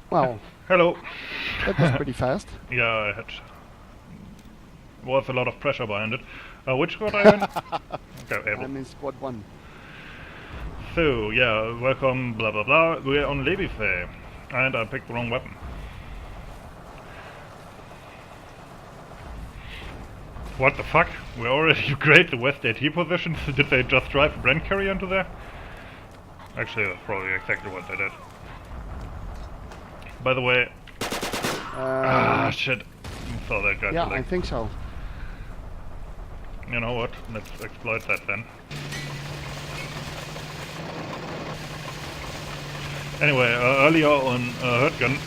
Well, Hello. that was pretty fast. Yeah, I had was a lot of pressure behind it. Which squad are you in? Okay, able. I'm in squad 1. So, yeah, welcome, blah blah blah. We're on Lebisey. And I picked the wrong weapon. What the fuck? We already upgraded the West AT positions? Did they just drive a Brand carrier into there? Actually, that's probably exactly what they did. By the way... shit. I saw that guy. Yeah, I think so. You know what? Let's exploit that then. Anyway, earlier on Hurtgun,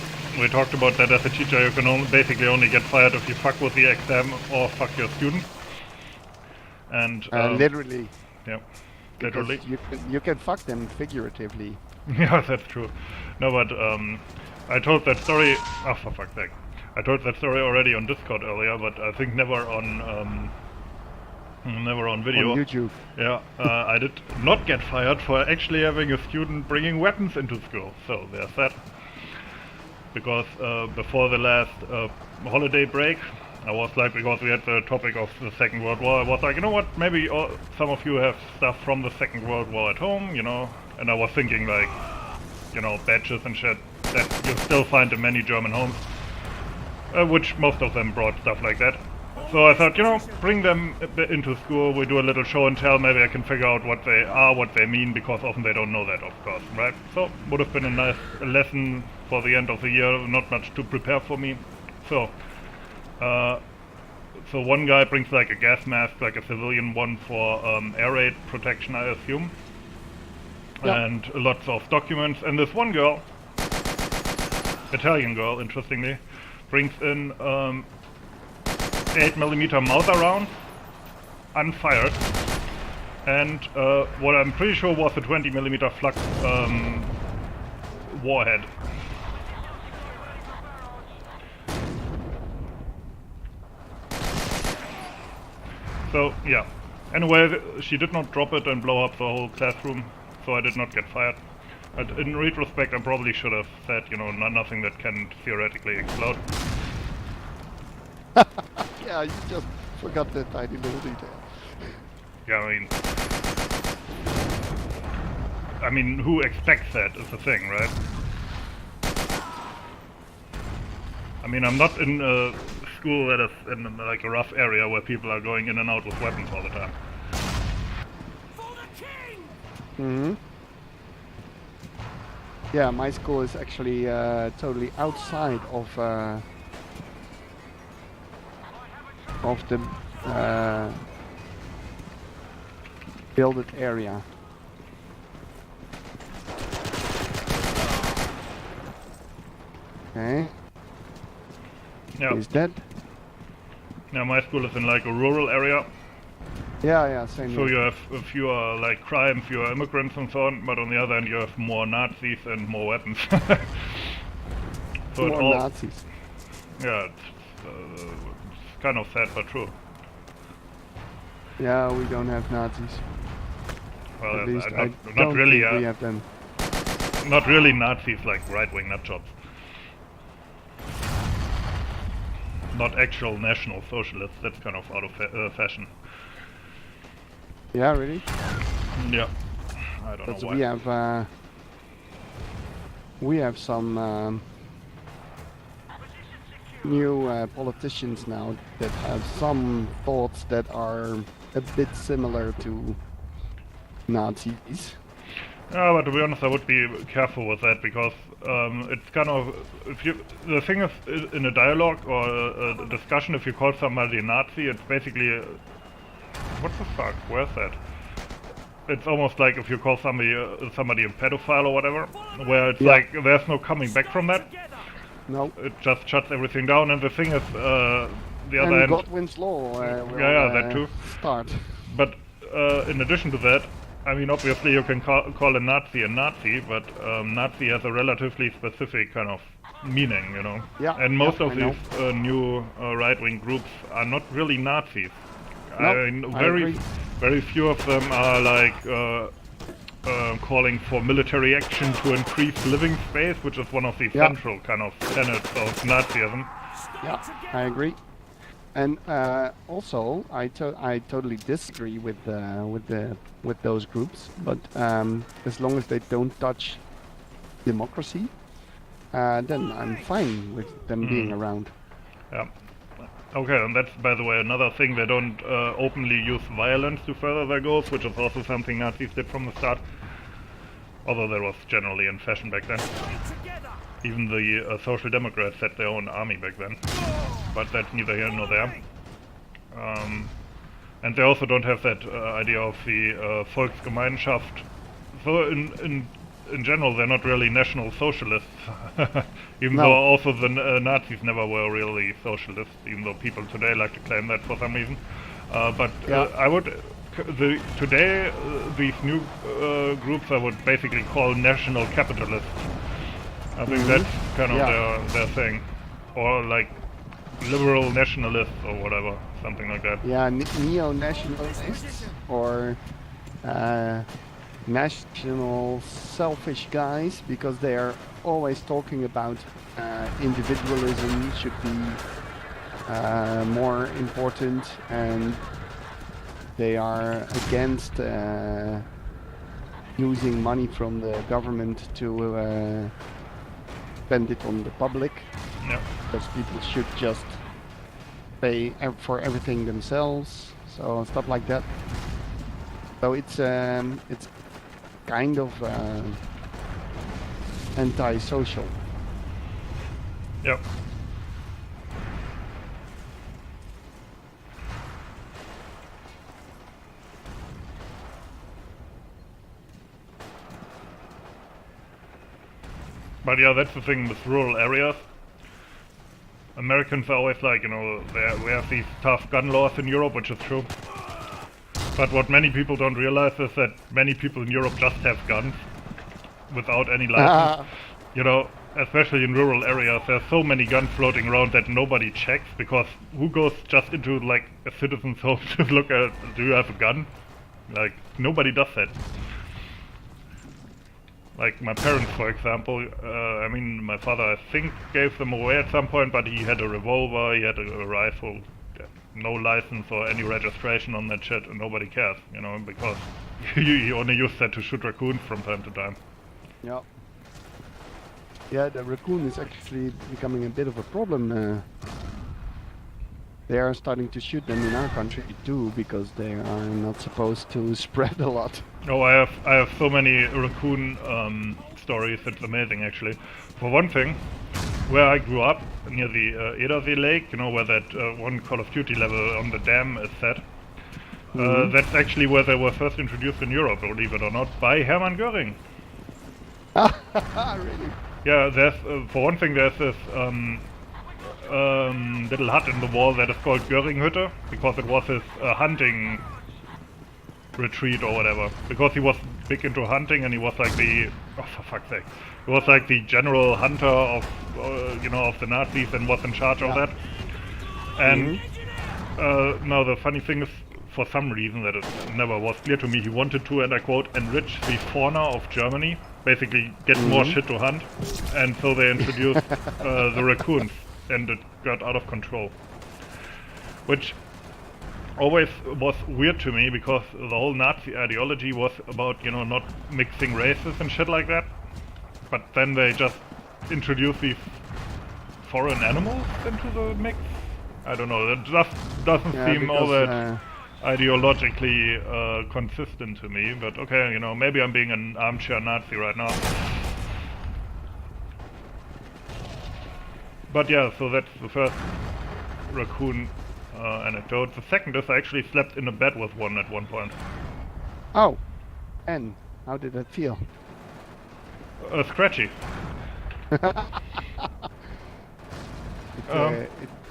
we talked about that as a teacher you can basically only get fired if you fuck with the exam or fuck your student. And literally. Yeah, literally. You can fuck them figuratively. Yeah, that's true. No, but I told that story. Oh, for fuck's sake! I told that story already on Discord earlier, but I think never on video. On YouTube. Yeah, I did not get fired for actually having a student bringing weapons into school. So there's that. Because before the last holiday break, I was like, because we had the topic of the Second World War, I was like, you know what, maybe some of you have stuff from the Second World War at home, you know, and I was thinking like, you know, badges and shit that you still find in many German homes, which most of them brought stuff like that. So I thought, you know, bring them into school, we do a little show and tell, maybe I can figure out what they are, what they mean, because often they don't know that, of course, right? So, would have been a nice lesson for the end of the year, not much to prepare for me. So, so one guy brings like a gas mask, like a civilian one for air raid protection, I assume. Yep. And lots of documents, and this one girl, Italian girl, interestingly, brings in 8mm Mauser round, unfired, and what I'm pretty sure was a 20mm flux warhead. So yeah, anyway, she did not drop it and blow up the whole classroom, so I did not get fired. But in retrospect, I probably should have said, you know, nothing that can theoretically explode. Yeah, you just forgot that tiny little detail. Yeah, I mean, who expects that is the thing, right? I mean, I'm not in a school that is in like a rough area where people are going in and out with weapons all the time. Mm-hmm. Yeah, my school is actually totally outside of the builded area. Okay. Yeah. He's dead. Yeah, my school is in like a rural area. Yeah, same. So you have fewer like crime, fewer immigrants and so on, but on the other hand you have more Nazis and more weapons. So more Nazis. Yeah, it's kind of sad but true. Yeah, we don't have Nazis. Well, at least not really. We have them. Not really Nazis like right-wing nutjobs. Not actual National Socialists. That's kind of out of fashion. Yeah, really? Yeah. I don't know why. We have some new politicians now that have some thoughts that are a bit similar to Nazis. Yeah, but to be honest, I would be careful with that because it's kind of the thing is in a dialogue or a discussion, if you call somebody a Nazi, it's basically what the fuck? Where's that? It's almost like if you call somebody a pedophile or whatever, where it's like there's no coming back from that. No. It just shuts everything down, and the thing is, the other end. Godwin's law. That too. Start. But in addition to that, I mean, obviously you can call a Nazi, but Nazi has a relatively specific kind of meaning, you know. Yeah. And most of these new right-wing groups are not really Nazis. No, I mean, very few of them are like calling for military action to increase living space, which is one of the central kind of tenets of Nazism. Yeah, I agree. And also, I totally disagree with those groups. But as long as they don't touch democracy, then I'm fine with them being around. Yeah. Okay, and that's, by the way, another thing. They don't openly use violence to further their goals, which is also something Nazis did from the start. Although that was generally in fashion back then. Even the Social Democrats had their own army back then. But that's neither here nor there. And they also don't have that idea of the Volksgemeinschaft. So in general, they're not really National Socialists. Even though also the Nazis never were really socialists, even though people today like to claim that for some reason. I would... Today, these new groups I would basically call national capitalists. I think that's kind of their thing. Or like liberal nationalists or whatever, something like that. Yeah, neo-nationalists or national selfish guys, because they are always talking about individualism should be more important, and they are against using money from the government to spend it on the public. Yeah. Because people should just pay for everything themselves, so stuff like that. So it's kind of anti-social. Yep. But yeah, that's the thing with rural areas. Americans are always like, you know, we have these tough gun laws in Europe, which is true. But what many people don't realize is that many people in Europe just have guns without any license. You know, especially in rural areas, there's so many guns floating around that nobody checks, because who goes just into like a citizen's home to look at, do you have a gun? Like, nobody does that. Like my parents, for example, I mean, my father, I think, gave them away at some point, but he had a revolver, he had a rifle, no license or any registration on that shit, and nobody cares, you know, because he only used that to shoot raccoons from time to time. Yeah. Yeah, the raccoon is actually becoming a bit of a problem. They are starting to shoot them in our country too, because they are not supposed to spread a lot. Oh, I have so many raccoon stories. It's amazing, actually. For one thing, where I grew up, near the Edersee Lake, you know, where that one Call of Duty level on the dam is set. That's actually where they were first introduced in Europe, believe it or not, by Hermann Göring. Really? Yeah, there's for one thing, there's this little hut in the wall that is called Göringhütte, because it was his hunting retreat or whatever. Because he was big into hunting, and he was like the, oh for fuck's sake, he was like the general hunter of, you know, of the Nazis, and was in charge of that. And now the funny thing is, for some reason that it never was clear to me, he wanted to, and I quote, enrich the fauna of Germany, basically get more shit to hunt, and so they introduced the raccoons, and it got out of control. Which always was weird to me, because the whole Nazi ideology was about, you know, not mixing races and shit like that. But then they just introduced these foreign animals into the mix. I don't know, that just doesn't seem all that ideologically consistent to me, but okay, you know, maybe I'm being an armchair Nazi right now. But yeah, so that's the first raccoon anecdote. The second is I actually slept in a bed with one at one point. Oh, and how did that feel? Scratchy.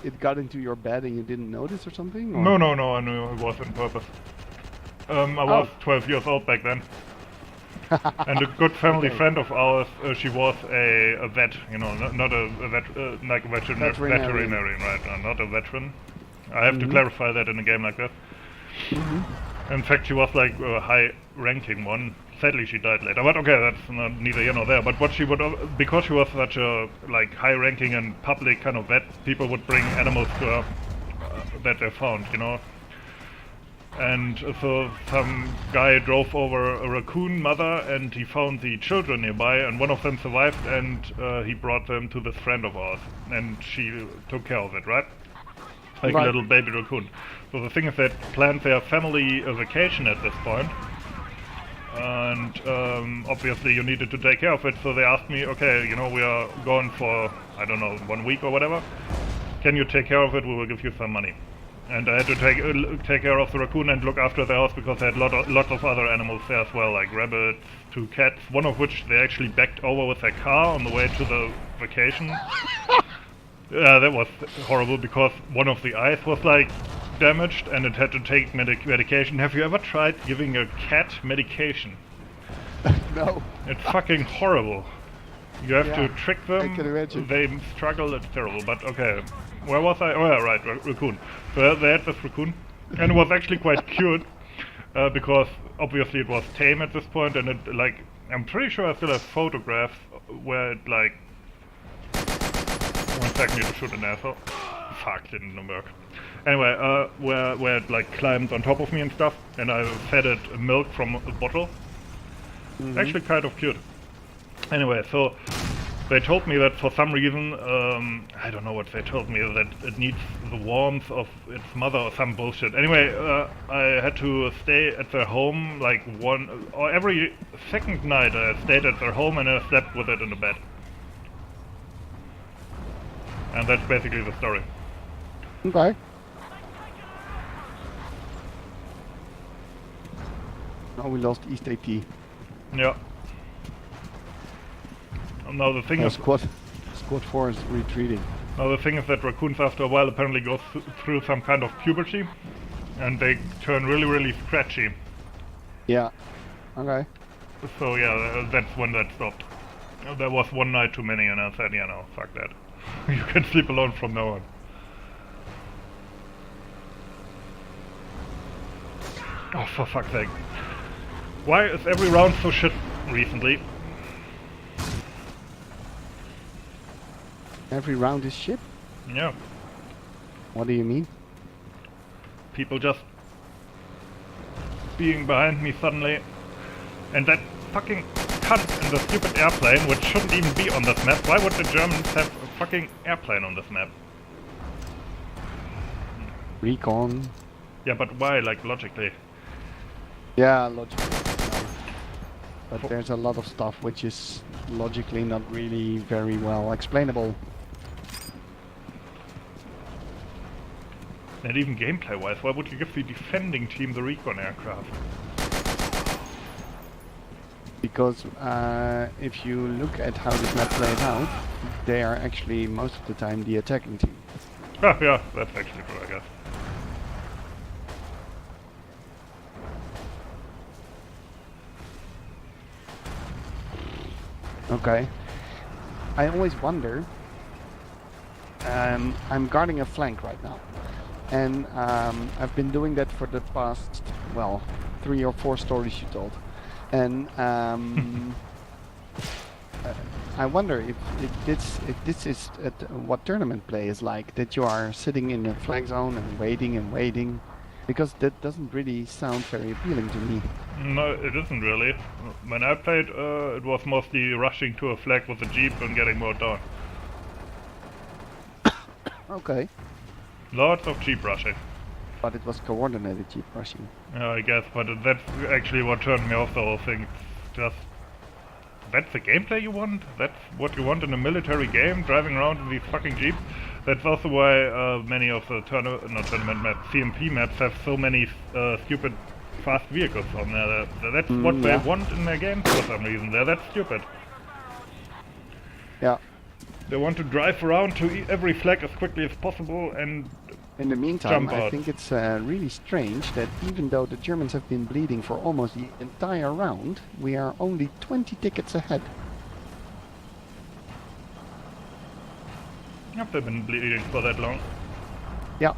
It got into your bed and you didn't notice or something? Or? No, I knew it was on purpose. I was 12 years old back then. And a good family friend of ours, she was a vet, you know, not a vet, like a veterinarian, right? Not a veteran. I have to clarify that in a game like this. In fact, she was like a high-ranking one. Sadly, she died later. But okay, that's neither here nor there. But what she would, because she was such a like high-ranking and public kind of vet, people would bring animals to her that they found, you know. And so some guy drove over a raccoon mother, and he found the children nearby, and one of them survived, and he brought them to this friend of ours, and she took care of it, right? Like a little baby raccoon. So the thing is, they planned their family vacation at this point, and obviously you needed to take care of it, so they asked me, okay, you know, we are going for, I don't know, 1 week or whatever, can you take care of it, we will give you some money. And I had to take care of the raccoon and look after the house, because they had lots of other animals there as well, like rabbits, 2 cats, one of which they actually backed over with their car on the way to the vacation. Yeah, that was horrible, because one of the eyes was like damaged and it had to take medication. Have you ever tried giving a cat medication? No. It's fucking horrible. You have to trick them. I can imagine. They struggle, it's terrible, but okay. Where was I? Oh yeah, right, raccoon. So they had this raccoon, and it was actually quite cute, because obviously it was tame at this point, and it, like, I'm pretty sure I still have photographs where it, like... 1 second, need to shoot an asshole. Fuck, didn't work. Anyway, where it, like, climbed on top of me and stuff, and I fed it milk from a bottle. Mm-hmm. Actually kind of cute. Anyway, so... They told me that for some reason, I don't know what they told me, that it needs the warmth of its mother or some bullshit. Anyway, I had to stay at their home like every second night I stayed at their home, and I slept with it in the bed. And that's basically the story. Okay. Now we lost East AT. Yeah. Now the thing is... Squad 4 is retreating. Now the thing is that raccoons after a while apparently go through some kind of puberty, and they turn really, really scratchy. Yeah. Okay. So yeah, that's when that stopped. There was 1 night too many, and I said, yeah, no, fuck that. You can sleep alone from now on. Oh, for fuck's sake. Why is every round so shit recently? Every round is shit? Yeah. What do you mean? People just being behind me suddenly, and that fucking cunt in the stupid airplane, which shouldn't even be on this map. Why would the Germans have a fucking airplane on this map? Recon. Yeah, but why, like, logically? Yeah, logically. But there's a lot of stuff which is logically not really very well explainable. And even gameplay-wise, why would you give the defending team the recon aircraft? Because if you look at how this map plays out, they are actually most of the time the attacking team. Ah, yeah, that's actually true, I guess. Okay. I always wonder. I'm guarding a flank right now, and I've been doing that for the past, well, 3 or 4 stories you told, and I wonder if this is what tournament play is like, that you are sitting in a flag zone and waiting, because that doesn't really sound very appealing to me. No, it isn't really. When I played, it was mostly rushing to a flag with a jeep and getting mowed down. Okay. Lots of jeep rushing. But it was coordinated jeep rushing. Yeah, I guess, but that's actually what turned me off the whole thing. Just... That's the gameplay you want? That's what you want in a military game? Driving around in these fucking jeeps? That's also why many of the tournament maps, CMP maps, have so many stupid fast vehicles on there. That's what they want in their games for some reason. That's stupid. Yeah. They want to drive around to every flag as quickly as possible and in the meantime, jump out. I think it's really strange that even though the Germans have been bleeding for almost the entire round, we are only 20 tickets ahead. Have they been bleeding for that long? Yeah.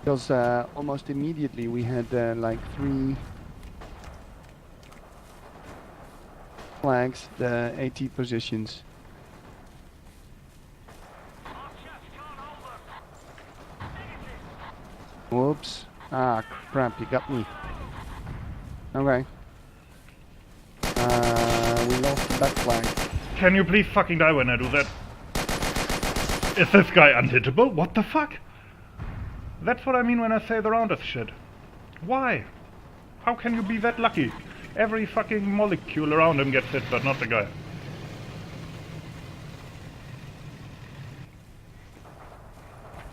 Because almost immediately we had like 3 flags, the AT positions. Whoops. Ah, crap, you got me. Okay. We lost the back flag. Can you please fucking die when I do that? Is this guy unhittable? What the fuck? That's what I mean when I say the round is shit. Why? How can you be that lucky? Every fucking molecule around him gets hit, but not the guy.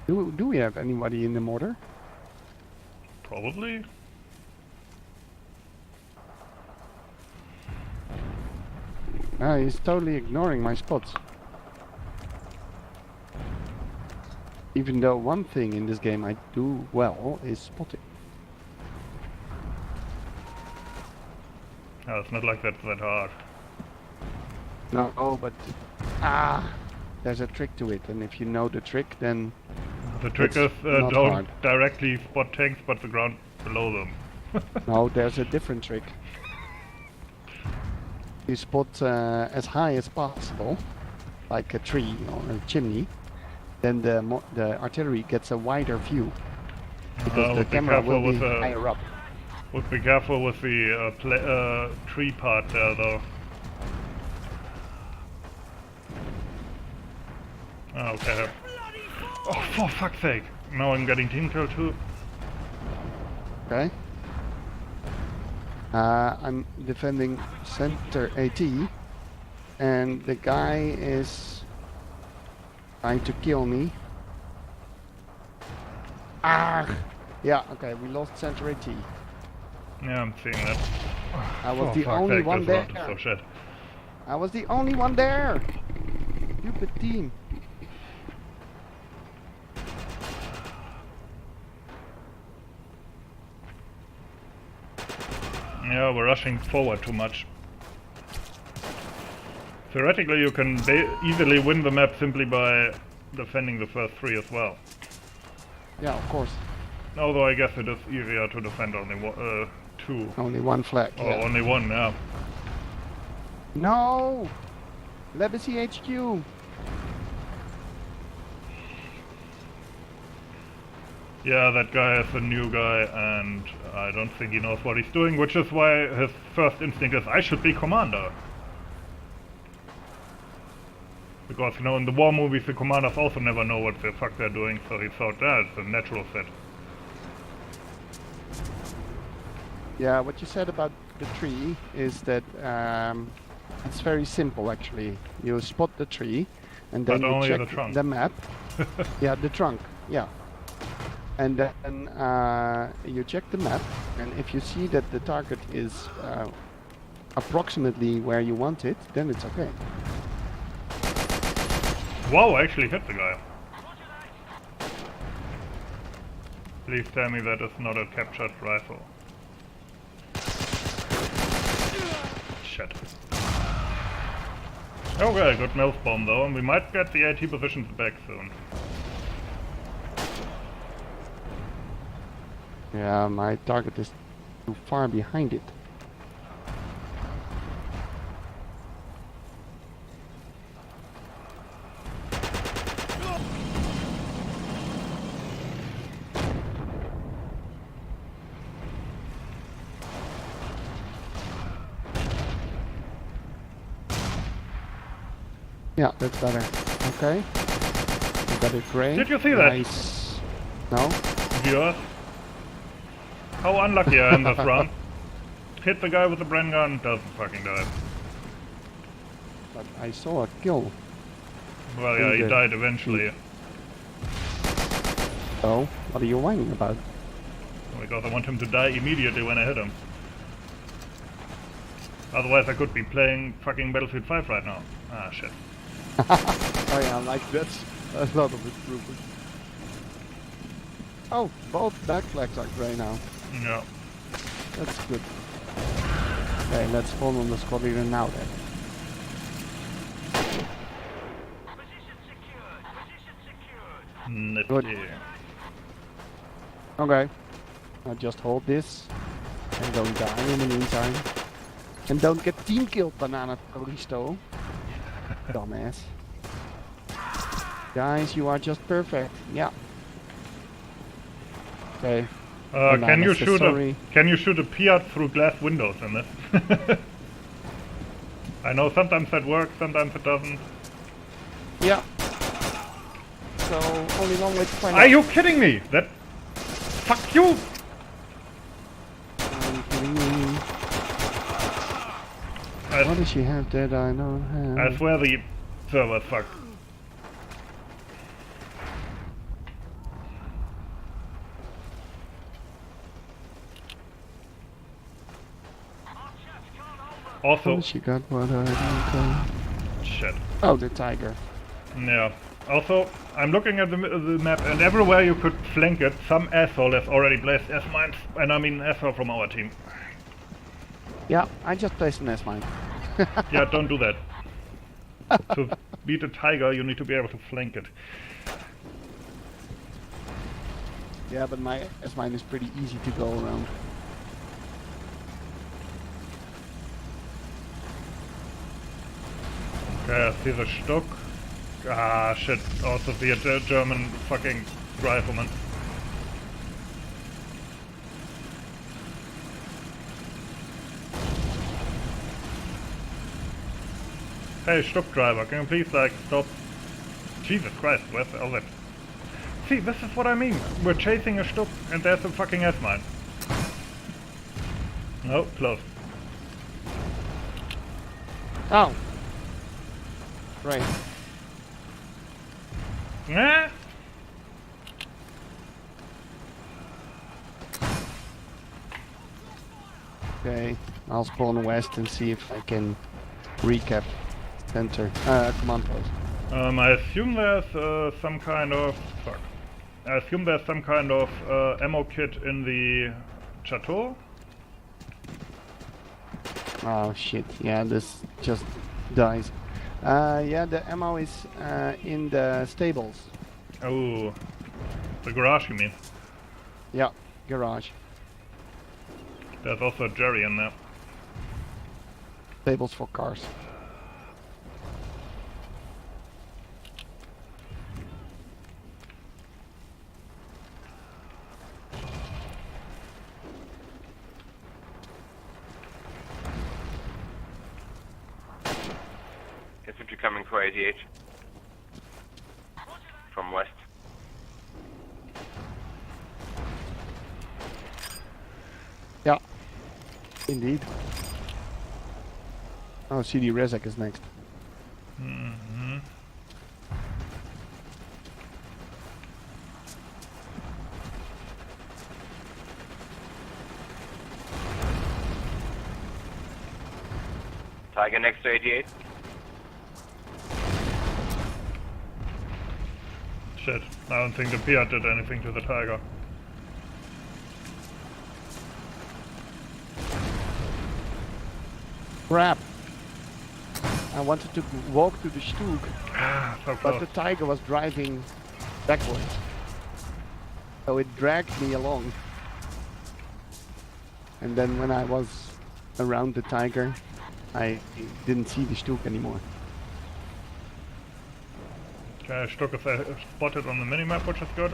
Do we have anybody in the mortar? Probably. He's totally ignoring my spots. Even though one thing in this game I do well is spotting. Oh, it's not like that's that hard. No, but there's a trick to it, and if you know the trick, then The trick it's is not don't hard. directly spot tanks, but the ground below them. No, there's a different trick. You spot as high as possible, like a tree or a chimney, then the artillery gets a wider view, because the Would be camera careful will be with higher up. would be careful with the tree part there, though. Oh, okay. Oh, for fuck's sake! Now I'm getting team kill too. Okay. I'm defending center AT, and the guy is trying to kill me. Yeah, okay, we lost center AT. Yeah, I'm seeing that. I was Oh, the fuck's only sake, one this there. round is so shit. I was the only one there. Stupid team. Yeah, we're rushing forward too much. Theoretically, you can easily win the map simply by defending the first 3 as well. Yeah, of course. Although I guess it is easier to defend only 2. Only one flag. Or Yeah. only 1, yeah. No! Lebisey HQ! Yeah, that guy is a new guy, and I don't think he knows what he's doing, which is why his first instinct is, I should be commander. Because, you know, in the war movies, the commanders also never know what the fuck they're doing, so he thought, it's a natural fit. Yeah, what you said about the tree is that it's very simple actually. You spot the tree and then But you only check the trunk. the map. Yeah, the trunk, yeah. And then you check the map, and if you see that the target is approximately where you want it, then it's okay. Wow, I actually hit the guy. Please tell me that is not a captured rifle. Shit. Okay, good milf bomb though, and we might get the AT positions back soon. Yeah, my target is too far behind it. Yeah, that's better. Okay. You got it great. Did you see that? Nice. No? Viewers? How unlucky I am this round. Hit the guy with the Bren gun, doesn't fucking die. But I saw a kill. Well, yeah, he died eventually. So, what are you whining about? Because I want him to die immediately when I hit him. Otherwise I could be playing fucking Battlefield 5 right now. Ah, shit. Oh yeah, like that's a lot of improvement. Oh, both back flags are grey now. Yeah. That's good. Okay, let's fall on the squad leader now then. Nifty. Good. Okay. I'll just hold this and don't die in the meantime. And don't get team killed, Banana Aristo. Dumbass. Guys, you are just perfect. Yeah. Okay. Can you shoot sorry. a Piat through glass windows in this? I know sometimes that works, sometimes it doesn't. Yeah. So only one way to find out. Are you kidding me? That... Fuck you! Are you kidding me? What does she have that I don't have? I swear the server's fucked. Also... Oh, she got what I don't have. Shit. Oh, the tiger. Yeah. Also, I'm looking at the map, and everywhere you could flank it, some asshole has already placed S-mines, and I mean asshole from our team. Yeah, I just placed an S-mine. Yeah, don't do that. To beat a tiger, you need to be able to flank it. Yeah, but my S-mine is pretty easy to go around. Okay, I see the Stock. Ah, shit. Also the German fucking rifleman. Hey, Stock driver, can you please, like, stop? Jesus Christ, where's all that? See, this is what I mean. We're chasing a Stock and there's a fucking S-mine. No, close. Oh. Right. Eh? Okay, I'll spawn west and see if I can recap center, command post. I assume there's some kind of... Fuck. I assume there's some kind of ammo kit in the chateau. Oh shit, yeah, this just dies. Yeah, the ammo is in the stables. Oh, the garage you mean? Yeah, garage. There's also a Jerry in there. Stables for cars. Infantry coming for 88. From west. Yeah, indeed. Oh, CD Rezek is next. Mm-hmm. Tiger next to 88. Shit, I don't think the Piat did anything to the Tiger. Crap. I wanted to walk to the Stug, So but close. the tiger was driving backwards. So it dragged me along. And then when I was around the tiger, I didn't see the Stug anymore. Okay, Stock is spotted on the minimap, which is good.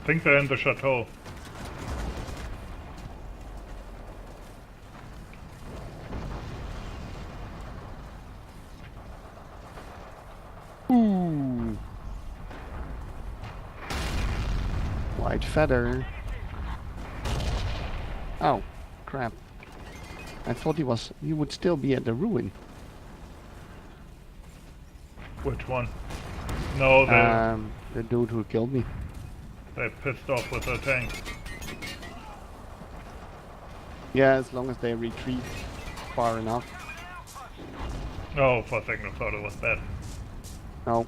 I think they're in the chateau. Ooh. White feather. Oh, crap. I thought he would still be at the ruin. Which one? No, The dude who killed me. they pissed off with the tank. Yeah, as long as they retreat far enough. Oh, for a second I thought it was that. No.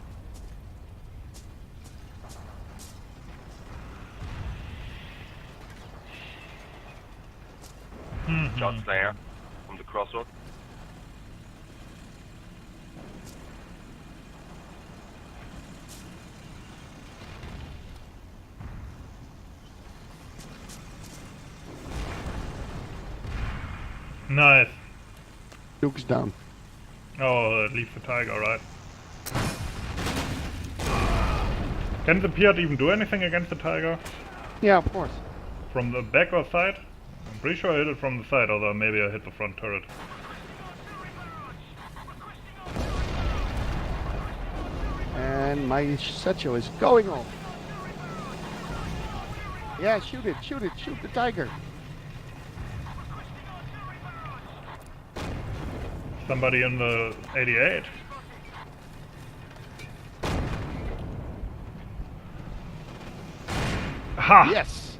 Shot Slayer from the crossroad. Nice. Luke's down. Oh, it leaves the tiger, right? Can the Piat even do anything against the tiger? Yeah, of course. From the back or side? I'm pretty sure I hit it from the side, although maybe I hit the front turret. And my satchel is going off. Yeah, shoot it, shoot the tiger. Somebody in the 88? Ha! Yes!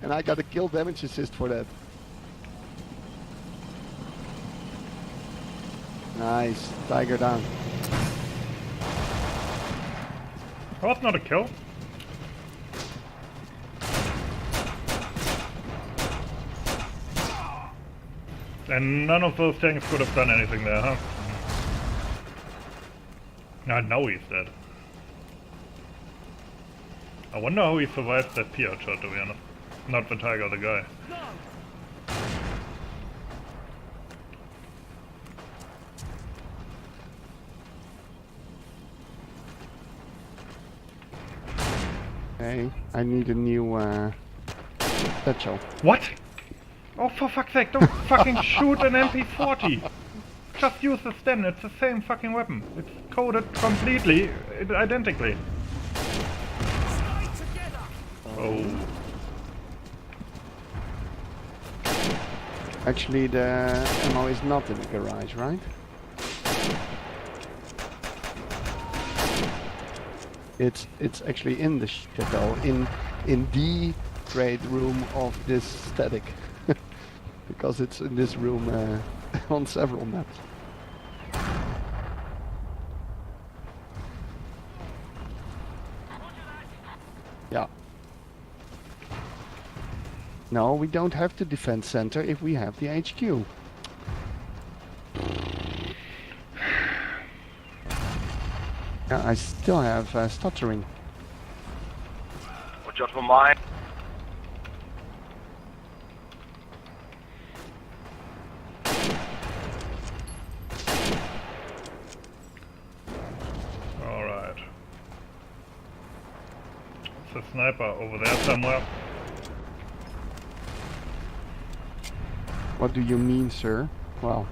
And I got a kill damage assist for that. Nice, tiger down. Oh, that's not a kill. And none of those things could have done anything there, huh? Now he's dead. I wonder how he survived that Piat shot, to be honest. Not the tiger, the guy. Okay, I need a new satchel. What? Oh, for fuck's sake, don't fucking shoot an MP40! Just use the Sten, it's the same fucking weapon. It's coded completely, identically. Oh. Actually, the ammo is not in the garage, right? It's actually in the shuttle, in the trade room of this static, because it's in this room on several maps. Yeah. No, we don't have the defense center if we have the HQ. Yeah, I still have stuttering. Watch out for mine. Alright. It's a sniper over there somewhere. What do you mean, sir? Well,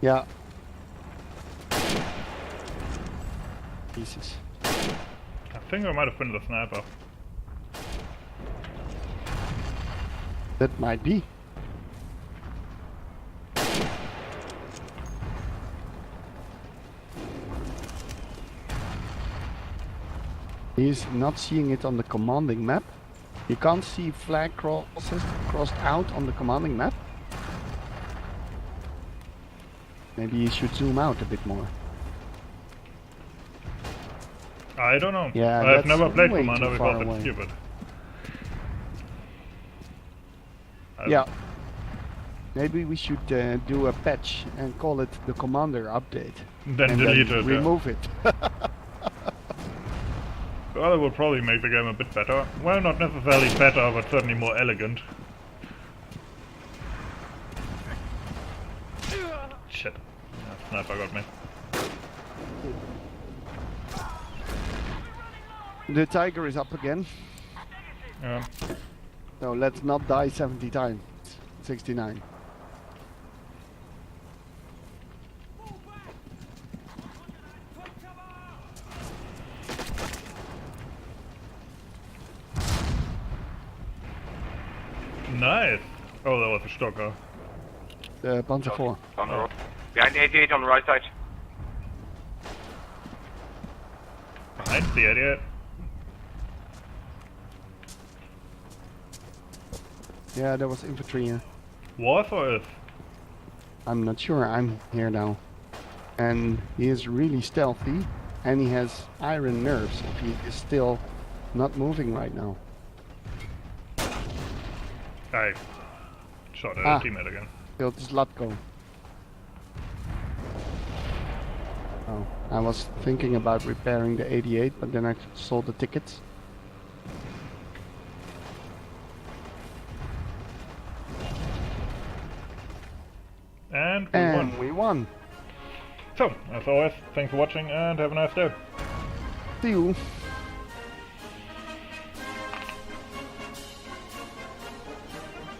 yeah. Jesus. I think I might have been the sniper. That might be. He's not seeing it on the commanding map. You can't see flag crosses crossed out on the commanding map. Maybe you should zoom out a bit more. I don't know. Yeah, I've that's never played way Commander too far because away. it's stupid. Yeah. Maybe we should do a patch and call it the Commander update. Then And delete then it. remove it. Well, it would probably make the game a bit better. Well, not necessarily better, but certainly more elegant. Shit. Yeah, sniper got me. The tiger is up again. Yeah. So let's not die 70 times. 69. Nice! Oh, that was a stalker. The Panzer 4. On the road. Behind 88 on the right side. Behind the idiot. Yeah, there was infantry here. Was or is? I'm not sure. I'm here now. And he is really stealthy. and he has iron nerves if he is still not moving right now. I shot at Ah. a teammate again. Killed Zlatko. Oh, I was thinking about repairing the 88, but then I sold the tickets. And we And won. we won. So, as always, thanks for watching and have a nice day. See you.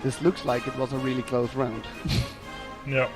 This looks like it was a really close round. Yeah.